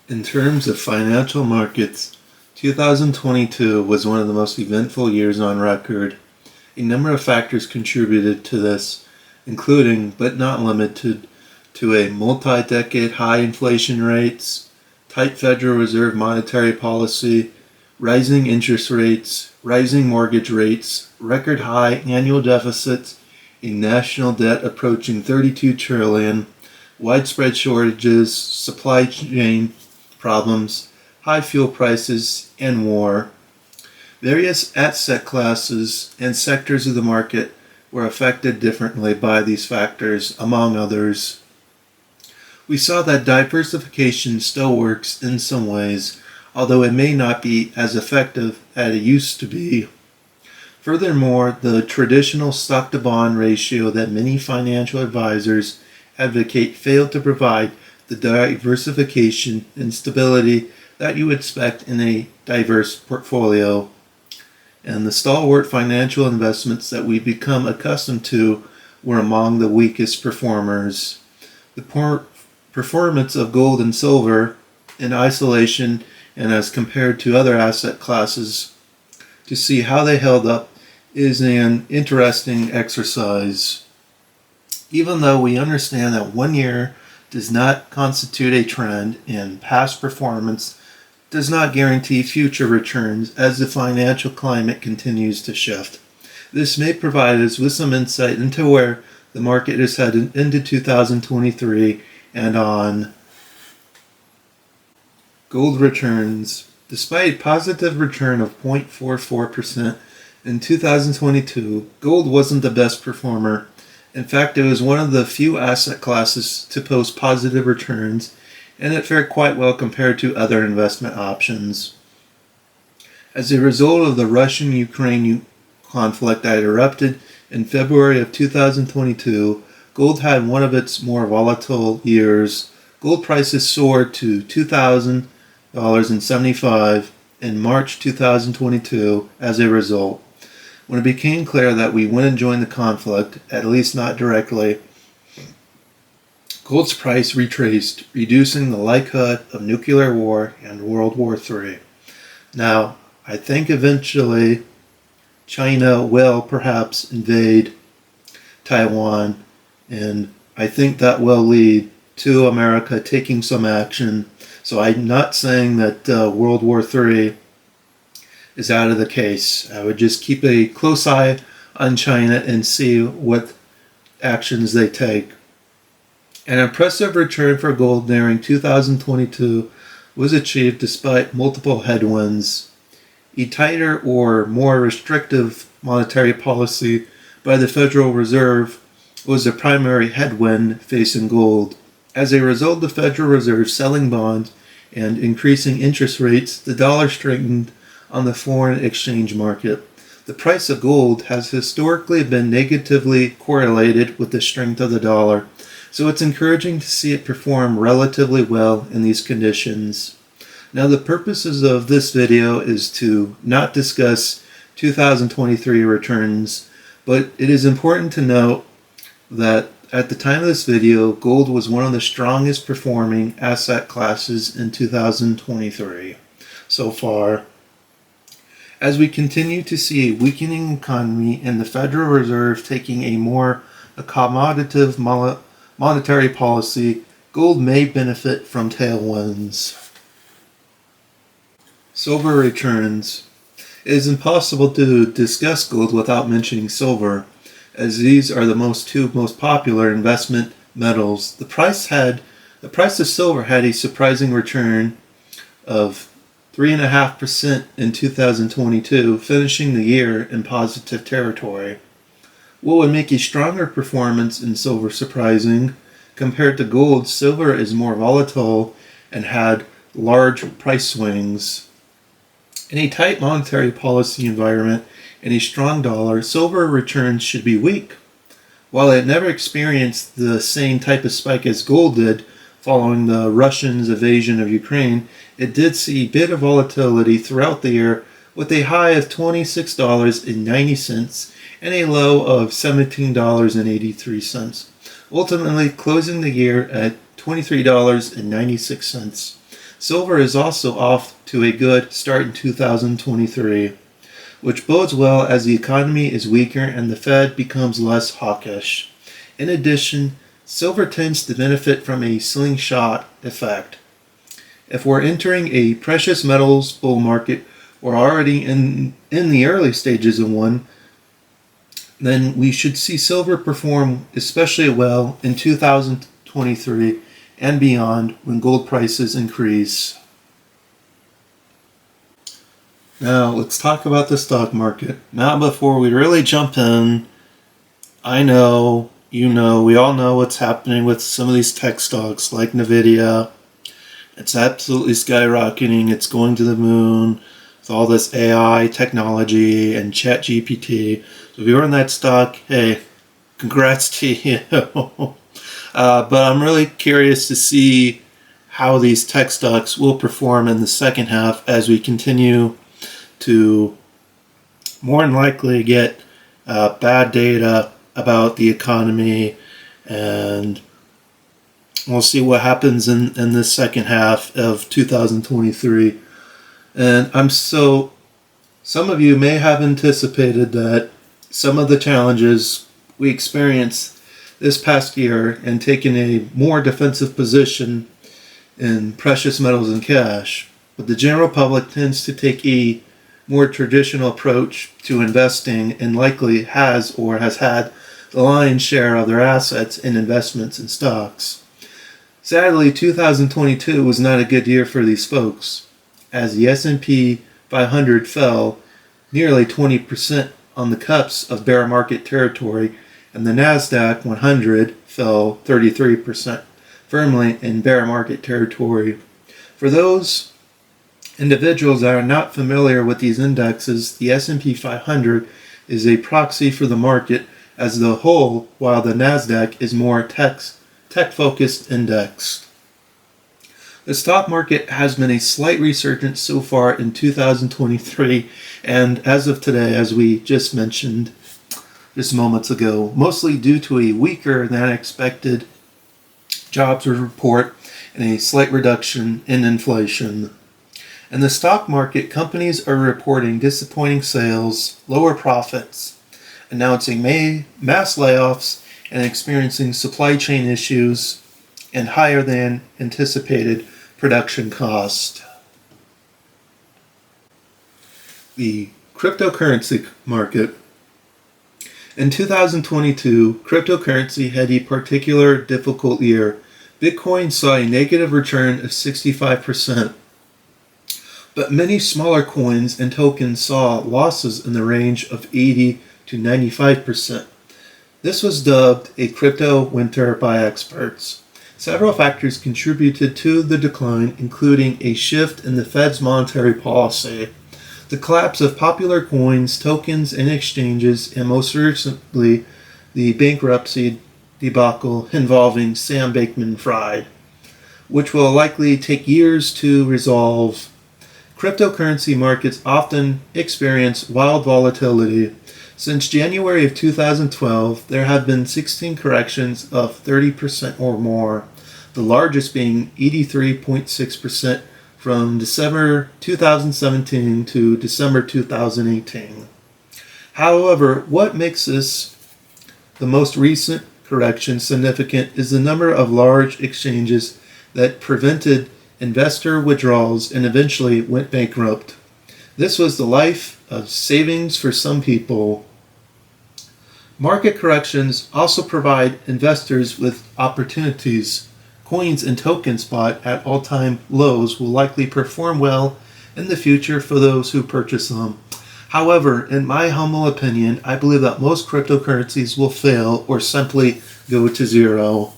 In terms of financial markets, 2022 was one of the most eventful years on record. A number of factors contributed to this, including, but not limited to, a multi-decade high inflation rates, tight Federal Reserve monetary policy, rising interest rates, rising mortgage rates, record high annual deficits, a national debt approaching 32 trillion, widespread shortages, supply chain problems, high fuel prices, and war. Various asset classes and sectors of the market were affected differently by these factors, among others. We saw that diversification still works in some ways, although it may not be as effective as it used to be. Furthermore, the traditional stock-to-bond ratio that many financial advisors advocate failed to provide the diversification and stability that you expect in a diverse portfolio. And the stalwart financial investments that we've become accustomed to were among the weakest performers. The performance of gold and silver in isolation and as compared to other asset classes to see how they held up is an interesting exercise. Even though we understand that one year does not constitute a trend and past performance does not guarantee future returns as the financial climate continues to shift. This may provide us with some insight into where the market is headed into 2023 and on. Gold returns. Despite a positive return of 0.44% in 2022, gold wasn't the best performer. In fact, it was one of the few asset classes to post positive returns, and it fared quite well compared to other investment options. As a result of the Russian-Ukraine conflict that erupted in February of 2022, gold had one of its more volatile years. Gold prices soared to $2,000.75 in March 2022 as a result. When it became clear that we wouldn't join the conflict, at least not directly, gold's price retraced, reducing the likelihood of nuclear war and World War III. Now, I think eventually China will perhaps invade Taiwan, and I think that will lead to America taking some action. So I'm not saying that World War III is out of the case. I would just keep a close eye on China and see what actions they take. An impressive return for gold during 2022 was achieved despite multiple headwinds. A tighter or more restrictive monetary policy by the Federal Reserve was the primary headwind facing gold. As a result of the Federal Reserve selling bonds and increasing interest rates, the dollar strengthened on the foreign exchange market. The price of gold has historically been negatively correlated with the strength of the dollar, so it's encouraging to see it perform relatively well in these conditions. Now, the purposes of this video is to not discuss 2023 returns, but it is important to note that at the time of this video, gold was one of the strongest performing asset classes in 2023 so far. As we continue to see a weakening economy and the Federal Reserve taking a more accommodative monetary policy, gold may benefit from tailwinds. Silver returns. It is impossible to discuss gold without mentioning silver, as these are the two most popular investment metals. The price of silver had a surprising return of 3.5% in 2022, finishing the year in positive territory. What would make a stronger performance in silver surprising? Compared to gold, silver is more volatile and had large price swings. In a tight monetary policy environment and a strong dollar, silver returns should be weak. While it never experienced the same type of spike as gold did following the Russians' invasion of Ukraine, it did see a bit of volatility throughout the year, with a high of $26.90 and a low of $17.83, ultimately closing the year at $23.96. Silver is also off to a good start in 2023, which bodes well as the economy is weaker and the Fed becomes less hawkish. In addition, silver tends to benefit from a slingshot effect. If we're entering a precious metals bull market or already in the early stages of one, then we should see silver perform especially well in 2023 and beyond when gold prices increase. Now let's talk about the stock market. Now before we really jump in, I know, we all know what's happening with some of these tech stocks like Nvidia. It's absolutely skyrocketing. It's going to the moon with all this AI technology and ChatGPT. So if you're in that stock, hey, congrats to you. But I'm really curious to see how these tech stocks will perform in the second half as we continue to more than likely get bad data about the economy, and we'll see what happens in this second half of 2023. And some of you may have anticipated that some of the challenges we experienced this past year and taken a more defensive position in precious metals and cash, but the general public tends to take a more traditional approach to investing and likely has had the lion's share of their assets in investments in stocks. Sadly, 2022 was not a good year for these folks, as the S&P 500 fell nearly 20% on the cusp of bear market territory, and the Nasdaq 100 fell 33%, firmly in bear market territory. For those individuals that are not familiar with these indexes, the S&P 500 is a proxy for the market as a whole, while the Nasdaq is more tech-focused index. The stock market has been a slight resurgence so far in 2023, and as of today, as we just mentioned just moments ago, mostly due to a weaker than expected jobs report and a slight reduction in inflation. In the stock market, companies are reporting disappointing sales, lower profits, announcing mass layoffs, and experiencing supply chain issues and higher than anticipated production cost. The cryptocurrency market. In 2022, cryptocurrency had a particular difficult year. Bitcoin saw a negative return of 65%. But many smaller coins and tokens saw losses in the range of 80 to 95%. This was dubbed a crypto winter by experts. Several factors contributed to the decline, including a shift in the Fed's monetary policy, the collapse of popular coins, tokens, and exchanges, and most recently, the bankruptcy debacle involving Sam Bankman-Fried, which will likely take years to resolve. Cryptocurrency markets often experience wild volatility. Since January of 2012, there have been 16 corrections of 30% or more, the largest being 83.6% from December 2017 to December 2018. However, what makes this the most recent correction significant is the number of large exchanges that prevented investor withdrawals and eventually went bankrupt. This was the life of savings for some people. Market corrections also provide investors with opportunities. Coins and tokens bought at all-time lows will likely perform well in the future for those who purchase them. However, in my humble opinion, I believe that most cryptocurrencies will fail or simply go to zero.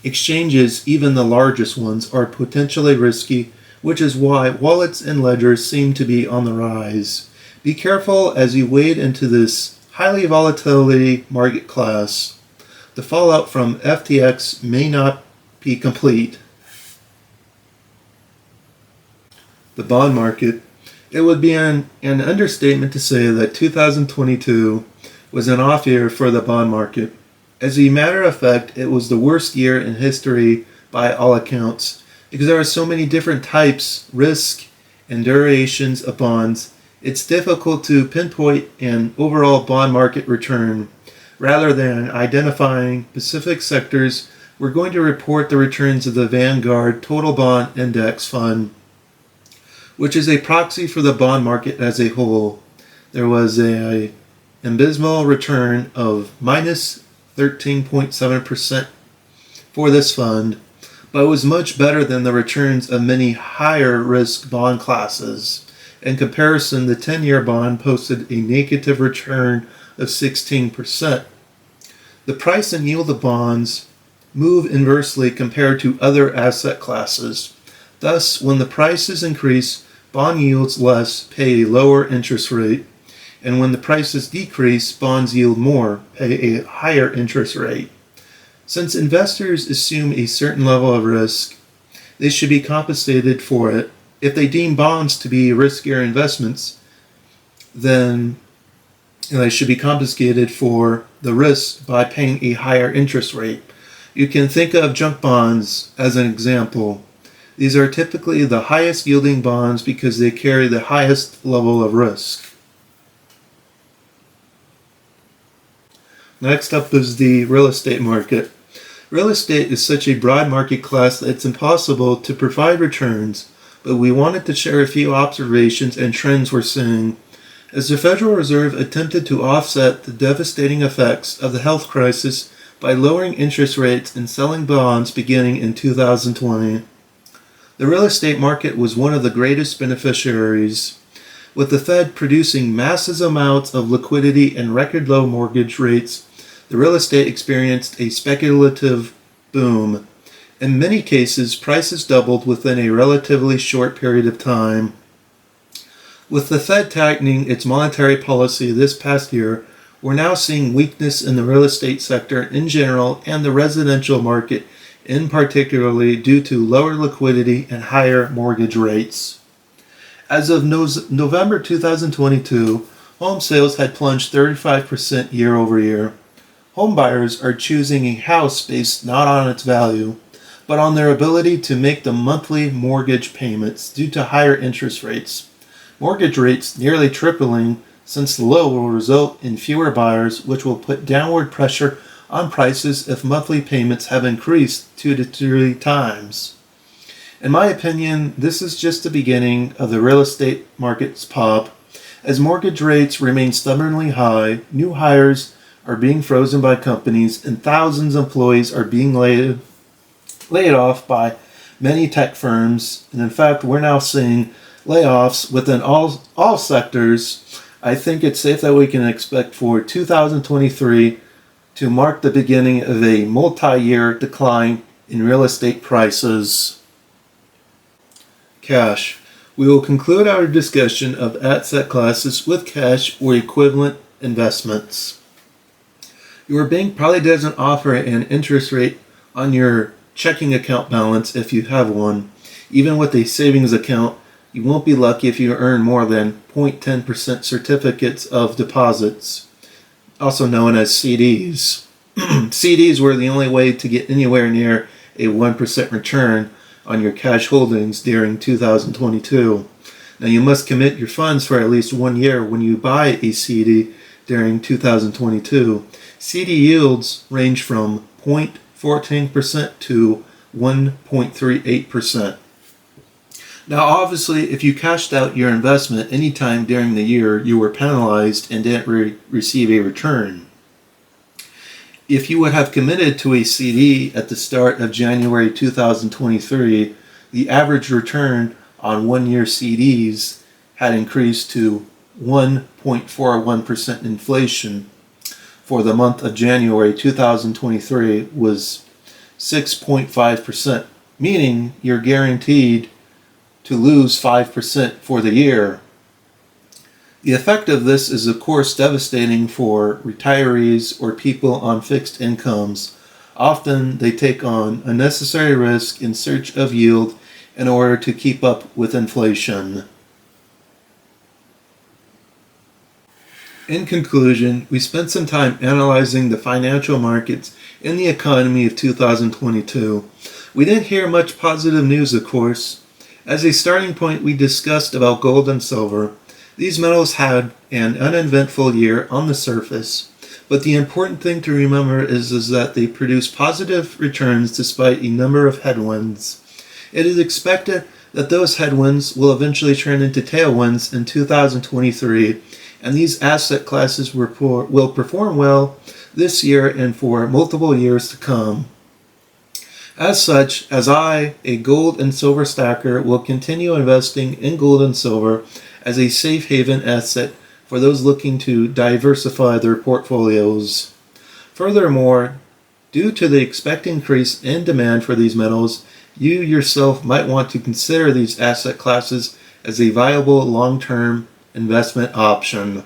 Exchanges, even the largest ones, are potentially risky, which is why wallets and ledgers seem to be on the rise. Be careful as you wade into this highly volatility market class. The fallout from FTX may not be complete. The bond market. It would be an understatement to say that 2022 was an off year for the bond market. As a matter of fact, it was the worst year in history by all accounts. Because there are so many different types, risk, and durations of bonds, it's difficult to pinpoint an overall bond market return. Rather than identifying specific sectors, we're going to report the returns of the Vanguard Total Bond Index Fund, which is a proxy for the bond market as a whole. There was an abysmal return of minus 13.7% for this fund, but it was much better than the returns of many higher risk bond classes. In comparison, the 10-year bond posted a negative return of 16%. The price and yield of bonds move inversely compared to other asset classes. Thus, when the prices increase, bond yields less, pay a lower interest rate, and when the prices decrease, bonds yield more, pay a higher interest rate. Since investors assume a certain level of risk, they should be compensated for it. If they deem bonds to be riskier investments, then they should be compensated for the risk by paying a higher interest rate. You can think of junk bonds as an example. These are typically the highest yielding bonds because they carry the highest level of risk. Next up is the real estate market. Real estate is such a broad market class that it's impossible to provide returns, but we wanted to share a few observations and trends we're seeing. As the Federal Reserve attempted to offset the devastating effects of the health crisis by lowering interest rates and selling bonds beginning in 2020, the real estate market was one of the greatest beneficiaries. With the Fed producing massive amounts of liquidity and record low mortgage rates, the real estate experienced a speculative boom. In many cases, prices doubled within a relatively short period of time. With the Fed tightening its monetary policy this past year, we're now seeing weakness in the real estate sector in general and the residential market in particularly due to lower liquidity and higher mortgage rates. As of November 2022, home sales had plunged 35% year over year. Home buyers are choosing a house based not on its value, but on their ability to make the monthly mortgage payments due to higher interest rates. Mortgage rates nearly tripling since the low will result in fewer buyers, which will put downward pressure on prices if monthly payments have increased 2 to 3 times. In my opinion, this is just the beginning of the real estate market's pop. As mortgage rates remain stubbornly high, new hires are being frozen by companies, and thousands of employees are being laid off by many tech firms. And in fact, we're now seeing layoffs within all sectors. I think it's safe that we can expect for 2023 to mark the beginning of a multi-year decline in real estate prices. Cash. We will conclude our discussion of asset classes with cash or equivalent investments. Your bank probably doesn't offer an interest rate on your checking account balance if you have one. Even with a savings account, you won't be lucky if you earn more than 0.10% certificates of deposits, also known as CDs. CDs were the only way to get anywhere near a 1% return on your cash holdings during 2022. Now you must commit your funds for at least 1 year when you buy a CD during 2022. CD yields range from 0.14% to 1.38%. Now obviously, if you cashed out your investment anytime during the year, you were penalized and didn't receive a return. If you would have committed to a CD at the start of January 2023, the average return on 1-year CDs had increased to 1.41% inflation. For the month of January 2023 was 6.5%, meaning you're guaranteed to lose 5% for the year. The effect of this is of course devastating for retirees or people on fixed incomes. Often they take on unnecessary risk in search of yield in order to keep up with inflation. In conclusion, we spent some time analyzing the financial markets in the economy of 2022. We didn't hear much positive news, of course. As a starting point, we discussed about gold and silver. These metals had an uneventful year on the surface, but the important thing to remember is that they produce positive returns despite a number of headwinds. It is expected that those headwinds will eventually turn into tailwinds in 2023, and these asset classes will perform well this year and for multiple years to come. As such, as a gold and silver stacker, will continue investing in gold and silver as a safe haven asset for those looking to diversify their portfolios. Furthermore, due to the expected increase in demand for these metals, you yourself might want to consider these asset classes as a viable long-term investment option.